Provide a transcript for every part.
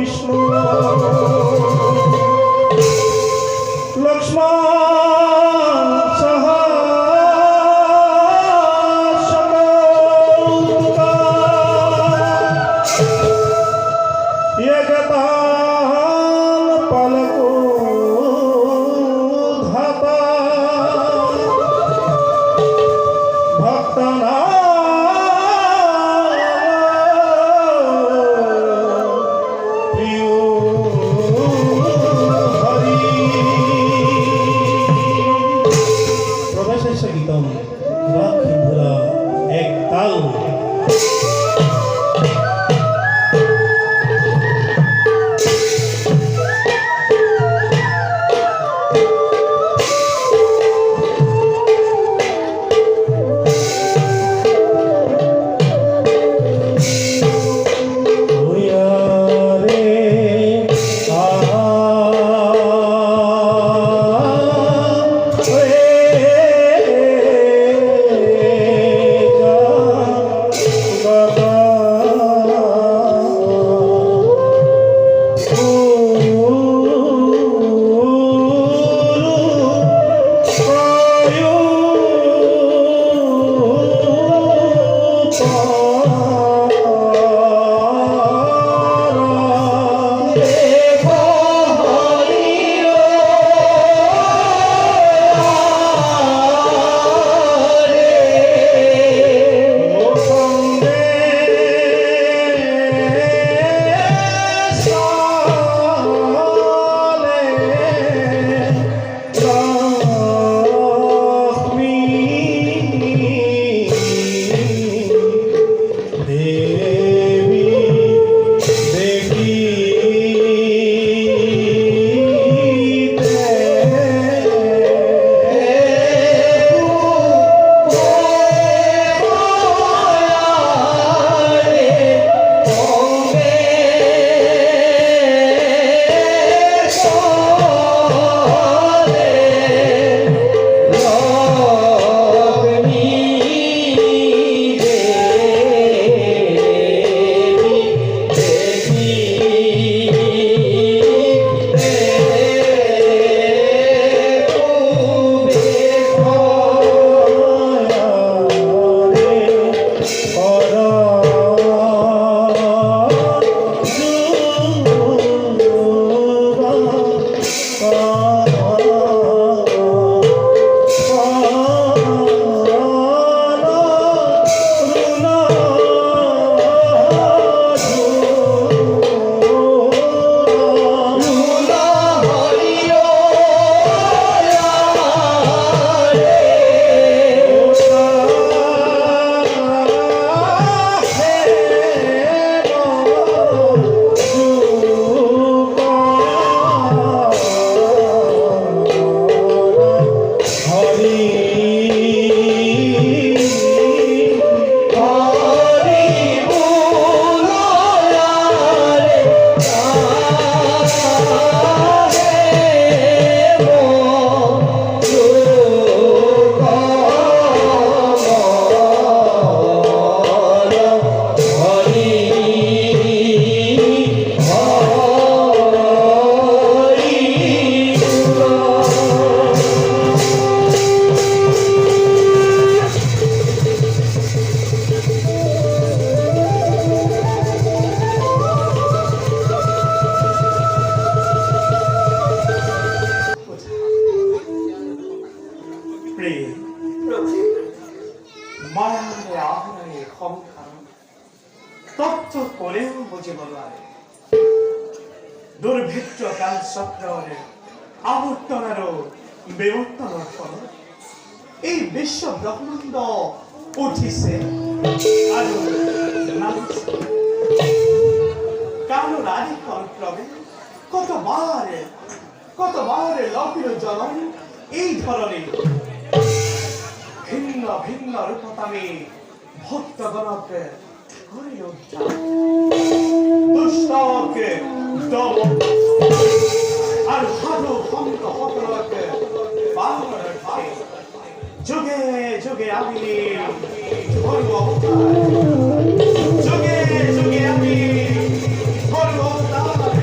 বিষ্ণু লক্ষ্মণ তথ্য করেও বুঝে বলায় দুর্ভিক্ষ কাল চক্রের আবর্তনেরও বিবর্তনের ফল এই বিশ্ব ব্রহ্মাণ্ড উঠিছে আৰু নামিছে কালো নারী ক্রমে কতবার লৌকিক জনম এই ধরনের ভিন্ন ভিন্ন রূপতামে ভক্তগণকে করিল উদ্ধার দুষ্টকে দম আর সাধু সন্ত সকলকে বাংলার ভাই যুগে যুগে আমি ধর্ম অবতার যুগে যুগে আমি ধর্ম অবতার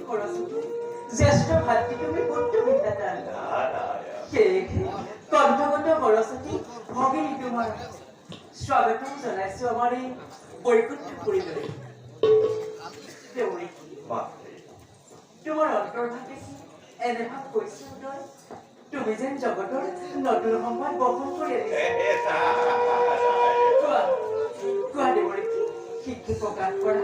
সৰস্বতী জ্যেষ্ঠ ভাতৃ পুত্ৰ বিদ্যাতা কণ্ঠগত সৰস্বতী ভগিনী তোমাৰ স্বাগতম জনাইছো আমাৰ এই বৈকুণ্ঠপুৰীলৈ। তোমাৰ অন্তৰ্ভাগে এনে ভাৱ কৈছে উদয়, তুমি যেন জগতৰ নতুন সংবাদ বহন কৰি আনিছা। কোৱা দেৱৰীকি, শিক্ষা প্ৰকাশ কৰা।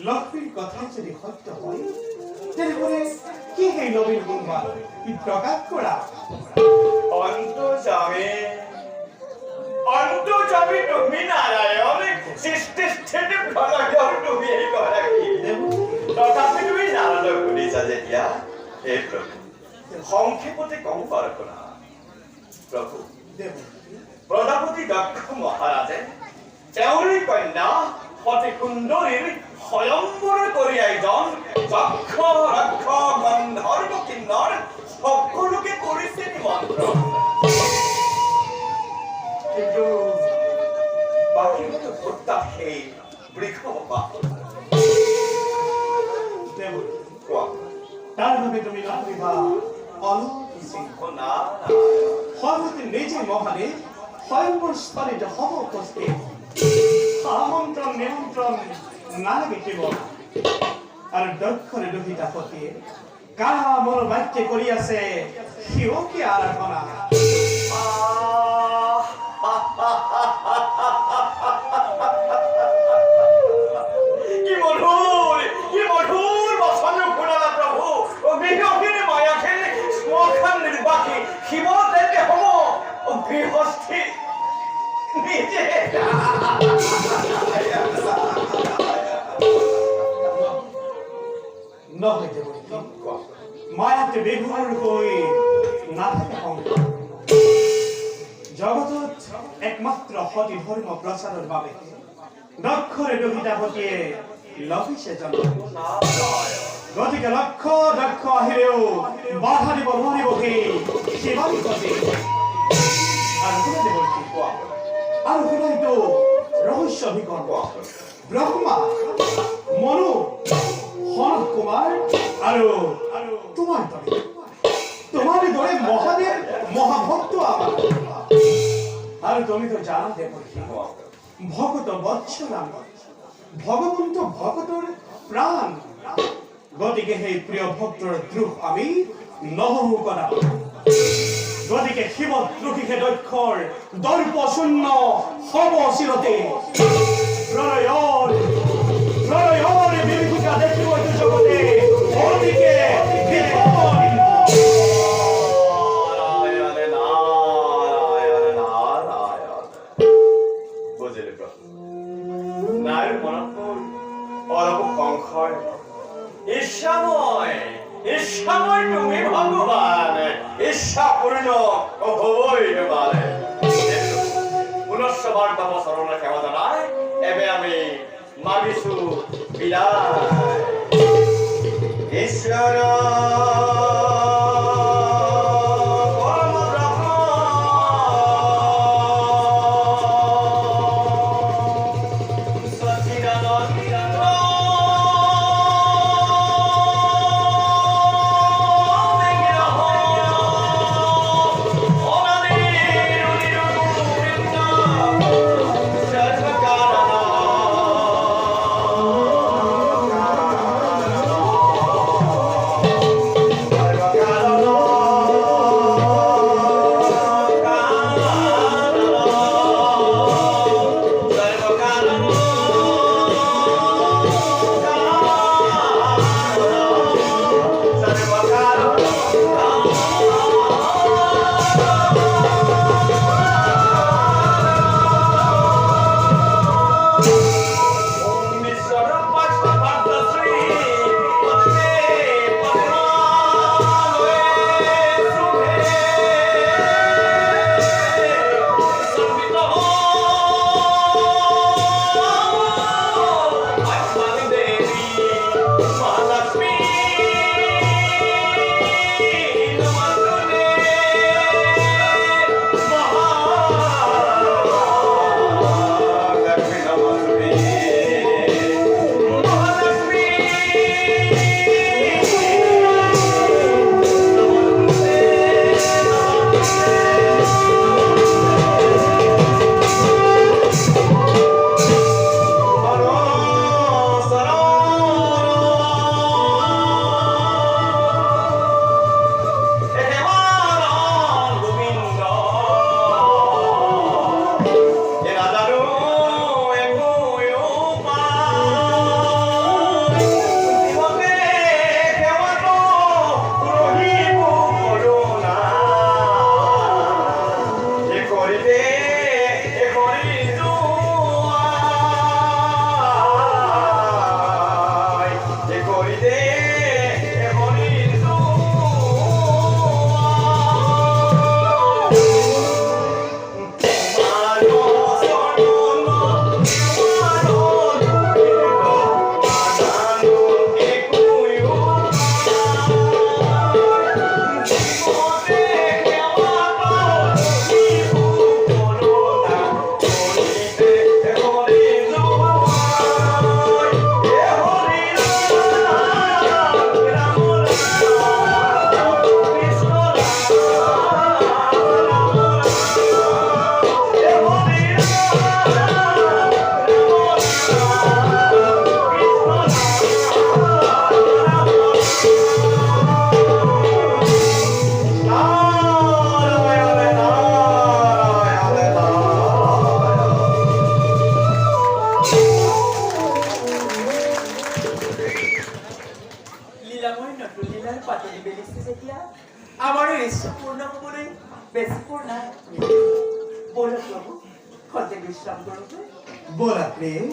লক্ষ্মীৰ কথা যদি সত্য হয় তেনেহলে কি সেই নবীন সংবাদ প্ৰকাশ কৰা? অন্তর্যামী তুমি নারায়ণ, সৃষ্টি স্থিতি প্রলয় তুমি এই গৰাকী। তথাপি তুমি নাৰদ শুনিছা যেতিয়া, হে প্ৰভু সংক্ষেপতে কম পাৰকনা। প্ৰভু প্ৰজাপতি দক্ষ মহাৰাজে তেওঁৰে কন্যা সতী সুন্দৰীৰ স্বয়ম্বৰ কৰি আয়োজন যক্ষ ৰক্ষ গন্ধৰ্ব কিন্নৰ সকলোকে কৰিছে নিমন্ত্ৰণ। কিন্তু বাকীগত ভোটটা সেই বৃক্ষ তাৰ বাবে তুমি নকৰিবা সৰ্বতে নিজে মহাদেৱ স্বয়ম্বৰ স্থলিত হব উপস্থিত। আমন্ত্ৰণ নিমন্ত্ৰণ নালাগে কেৱল। আৰু দক্ষৰে দুহিতা সতীয়ে কাৰা মনৰ বাক্যে কৰি আছে শিৱকে আৰাধনা। কি মধুর বচন শুনালা প্ৰভু। অগ্নিহীনে মায়াখেন শ্মশান নিৰ্বাসী শিৱ দেৱে হব গৃহস্থী নিজে। নহয় দেৱৰী, মায়াতে বিভোৰ হৈ নাথাকে সংসাৰ। জগতত একমাত্ৰ সতী ধৰ্ম প্ৰচাৰৰ বাবে দক্ষৰে দুহিতা সতীয়ে লভিছে জন্ম। গতিকে লক্ষ দক্ষ আহিলেও বাধা দিব নোৱাৰিব সেই শিৱানী সতী। আৰু কোনে দেৱৰী আৰু কোনেতো ৰহস্য ভিকৰ ব্ৰহ্মা মনু সনত কুমাৰ আৰু তোমাৰ দৰে মহাদেৱ মহাভক্ত আমাৰ। আৰু তুমিতো জানা দেৱৰী ভগত বৎসৰাম ভগৱন্ত ভগতৰ প্ৰাণ। গতিকে সেই প্ৰিয় ভক্তৰ দ্ৰোহ আমি নহহো কৰা। গতিকে শিৱদ্ৰোহীহে দক্ষৰ দৰ্প শূন্য হব চিৰতে। প্ৰলয়ৰ বিভীষিকা দেখিব এইটো জগতে। গতিকে বুজিলে প্ৰভু, নাৰীৰ মনত অলপ সংশয়। ইচ্ছাময় তুমি ভগৱান, ইচ্ছা পূৰ্ণ হবই নোৱাৰে। পুনশ্চবাৰ তব চৰণৰ সেৱা জনাই এবে আমি মাগিছো বিদায়। ঈশ্বৰ পাতনি মেলিছে যেতিয়া আমাৰ ইচ্ছা পূৰ্ণ হ'বলৈ বেছি পৰ নাই ব'লক প্ৰভু খন্তেক বিশ্ৰাম কৰোঁগৈ ব'লা প্ৰেম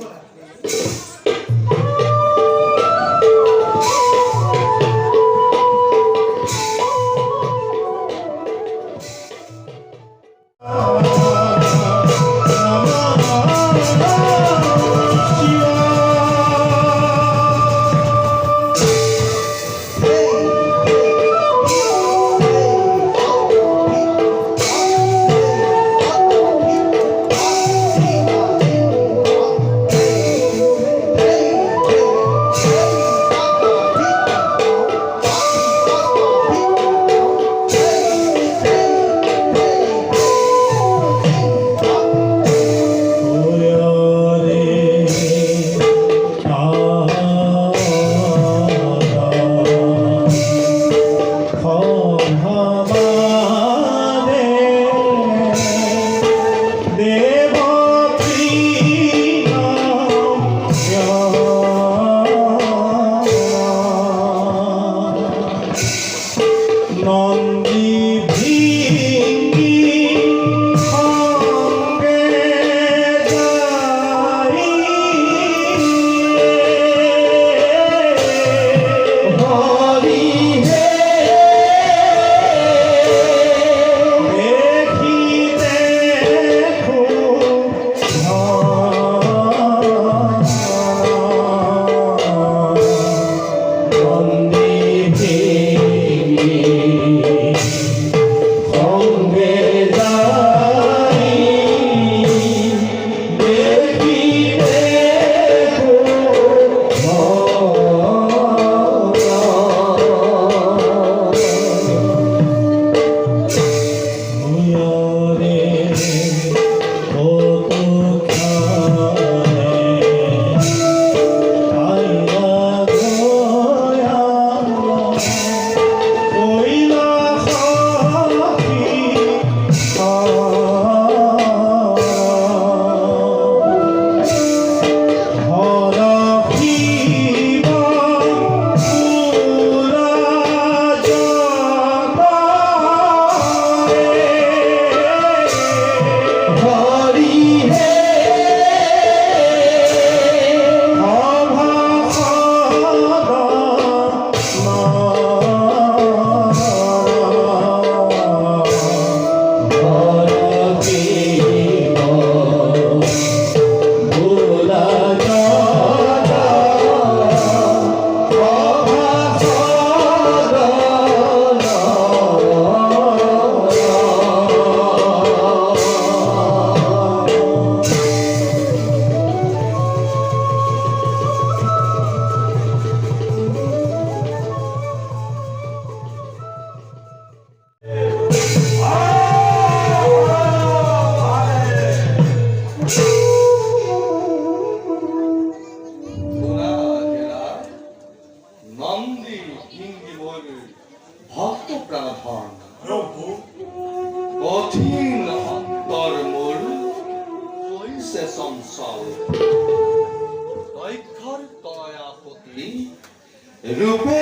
রূপে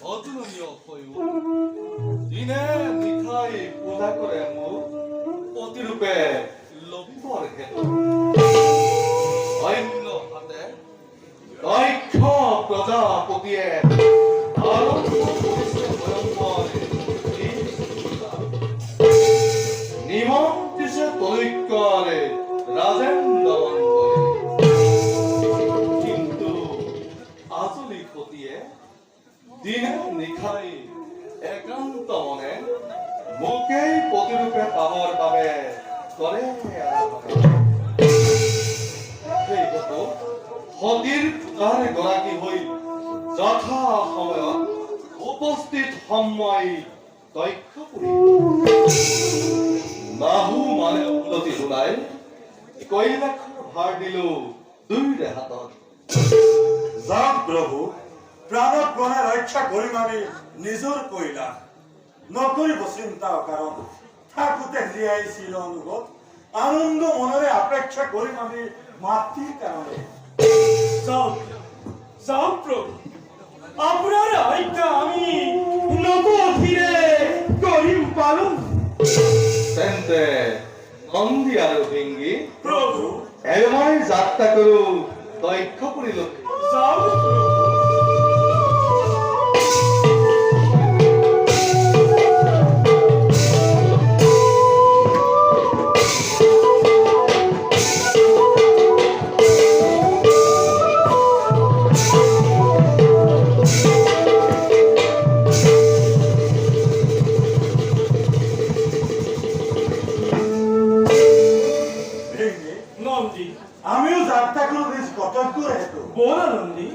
অতুলনীয় হয়েও দিনে নিশাই পূজা করে মোক অতিরূপে লভিবৰ হেতু অন্য হাতে দক্ষ প্রজাপতিয়ে আরম্ভ করেছে ভয়ঙ্কর নিমন্ত্রিছে তৈক্যরে রাজেন্দ্র দিনে নিশাই একান্ত মনে মোকেই প্রতিরূপে পাবৰ বাবে কৰে সেই হেতু সতীৰ পূজাৰ গৰাকী হৈ যথা সময়ত উপস্থিত সময় দক্ষ কৰি নাহু মানে উলটি শুনাই কৈলাশৰ ভাৰ দিলো দুইৰে হাতত যাওক প্ৰভু প্ৰাণত প্ৰণাই ৰক্ষা কৰিম আমি নিজৰ কৈলাশ নকৰিব চিন্তা কাৰণ থাকোঁতে জীয়াই চিৰ অনুভৱ আনন্দ মনেৰে অপেক্ষা কৰিম আমি মাতৃৰ কাৰণে যাওক যাওক প্ৰভু আপনার আজ্ঞা আমি নবধীরে করিম পালন। তেন্তে নন্দী আৰু ডিঙ্গি প্রভু এমাই যাত্ৰা কৰো দক্ষ পৰিলক্ষিত যাও। ভেঙে নন্দী আমিও যাত্রা করে বেশ কতজ্ঞ হেতু বলো নন্দী।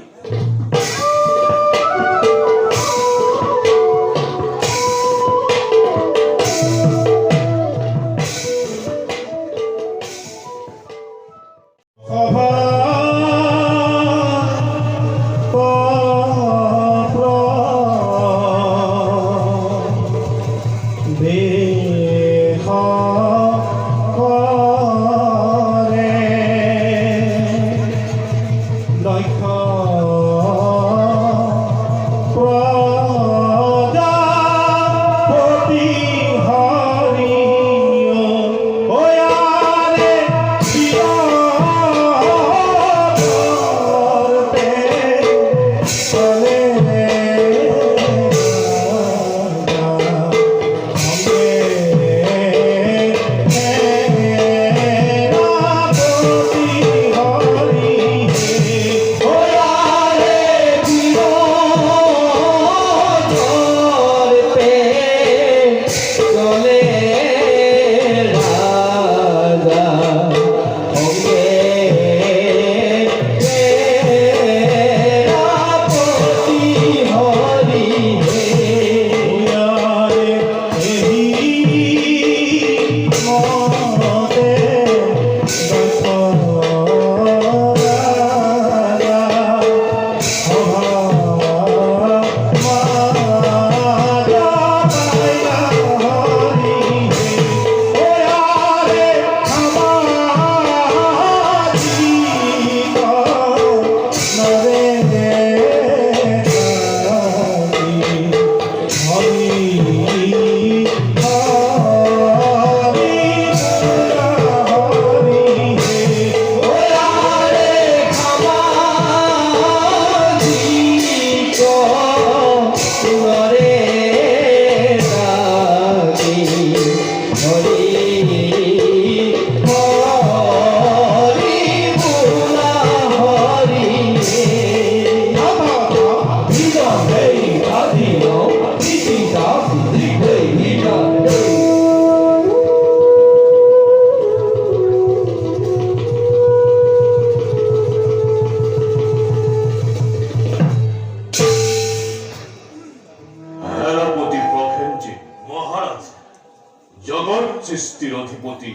সৃষ্টির অধিপতি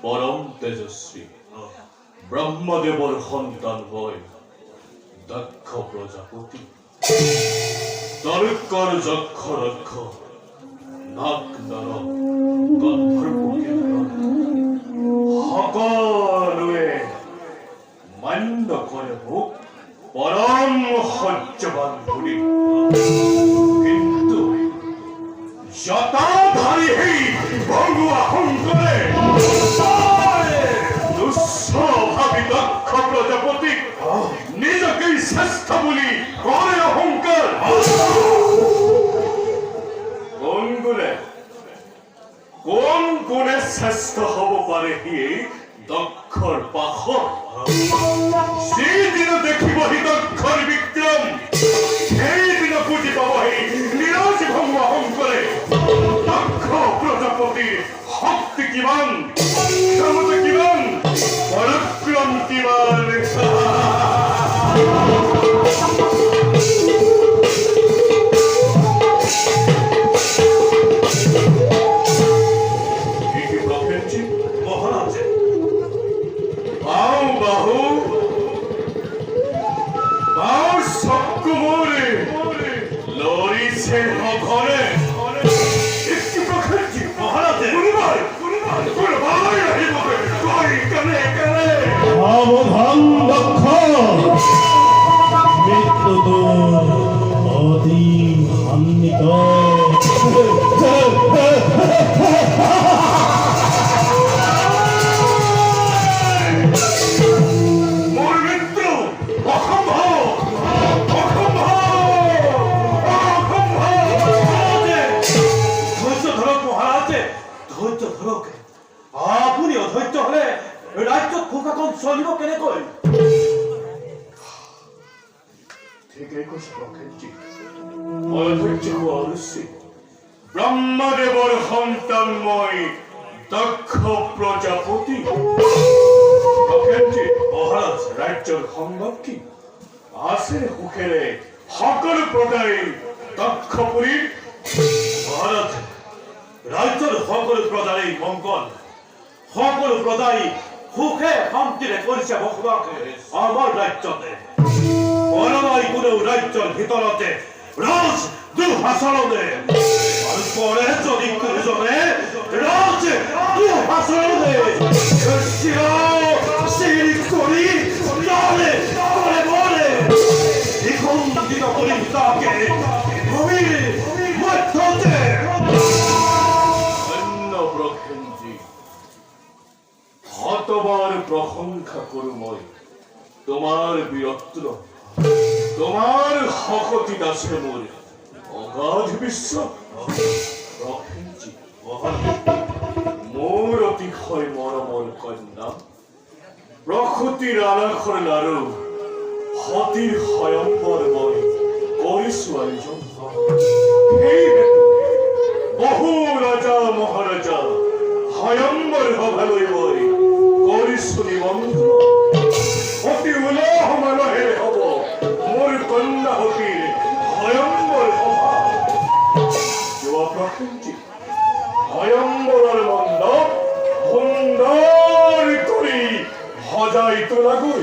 পরম তেজস্বী ব্রহ্মদেবর সন্তান হয় দক্ষ প্রজাপতি তর্কর যক্ষ রক্ষ নাক নরক গন্ধর্ব কীর্তন সকলোৱে মান্য কৰে মোক পৰম সত্যবান বুলি কিন্তু জটাধাৰী সেই ভগুৱা শংকৰে দুঃস্বভাৱী দক্ষ প্ৰজাপতিক নিজকেই শ্ৰেষ্ঠ বুলি কৰে অহংকাৰ। কোন গুণে শ্ৰেষ্ঠ হ'ব পাৰে সি দক্ষৰ পাশত? যিদিন দেখিবহি দক্ষৰ বিক্ৰম সেইদিন বুজি পাবহি নিৰজ ভগুৱা শংকৰে দক্ষ প্ৰজাপতিৰ শক্তি কিমান, ক্ষমতা কিমান, পৰাক্ৰম কিমান। সাবধান দক্ষ, মৃত্যু 것이 그렇겠지. 어떻게 알았지? ব্রহ্মদেবর সন্তানময় দক্ষ প্রজাপতি রকেটটি মহারাজ রাজ্যর সংবাদ কি আছে সুখেৰে সকলো প্ৰজাই দক্ষপুৰী মহারাজ রাজ্যের সকল প্রজারই মঙ্গল সকল প্রজাই সুখে শান্তিৰে কৰিছে বসবাস আমাৰ ৰাজ্যতে পৰমাই কোনো ৰাজ্যৰ ভিতৰতে ৰাজ দুঃশাসনে আৰু পৰে যদি কোনোজনে ৰাজ দুঃশাসনে চিৰি কৰি তালে কৰে বলে নিখণ্ডিত কৰি তাকে ভূমিৰ মধ্যতে অন্নপ্রসেনজি শতবার প্রশংসা করু মই তোমার বীরত্ব তোমার শকতি আছে মোর অগাধ বিশ্বাস প্রসেনজি মোর অতিশয় মৰমৰ কন্যা প্ৰসূতিৰ আলাসৰ লাৰু সতীৰ স্বয়ম্বৰ মই কৰিছো আয়োজন সেই বহু রাজা মহারাজা স্বয়ম্বর সভালৈ মই কৰিছো নিমন্ত্ৰণ অতি উলহ মালহেৰে হ'ব মোৰ কন্যা সতীৰ স্বয়ম্বৰ সভা যোৱা প্ৰসেনজি স্বয়ম্বৰৰ মণ্ডপ সুন্দৰ কৰি সজাই তোলাগৈ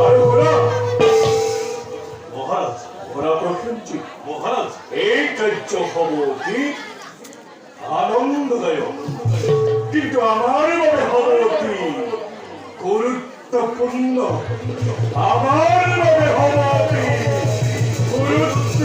আৰু মহারাজ শুনা প্ৰসেনজি মহারাজ এই কাৰ্য হব অতি আনন্দদায়ক কিন্তু আমার বাবে হব অতি গুরুত্বপূর্ণ আমার বাবে হব অতি গুরুত্ব